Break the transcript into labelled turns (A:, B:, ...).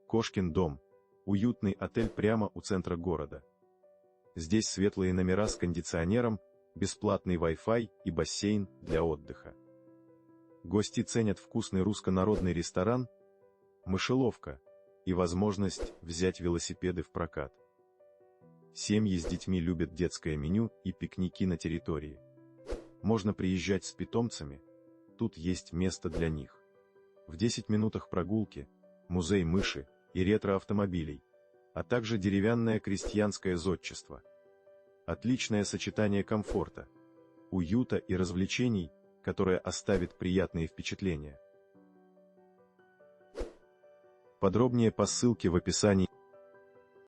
A: Кошкин дом. Уютный отель прямо у центра города. Здесь светлые номера с кондиционером, бесплатный Wi-Fi и бассейн для отдыха. Гости ценят вкусный русско-народный ресторан, мышеловка и возможность взять велосипеды в прокат. Семьи с детьми любят детское меню и пикники на территории. Можно приезжать с питомцами, тут есть место для них. В 10 минутах прогулки музей мыши и ретро-автомобилей, а также деревянное крестьянское зодчество. Отличное сочетание комфорта, уюта и развлечений, которое оставит приятные впечатления. Подробнее по ссылке в описании.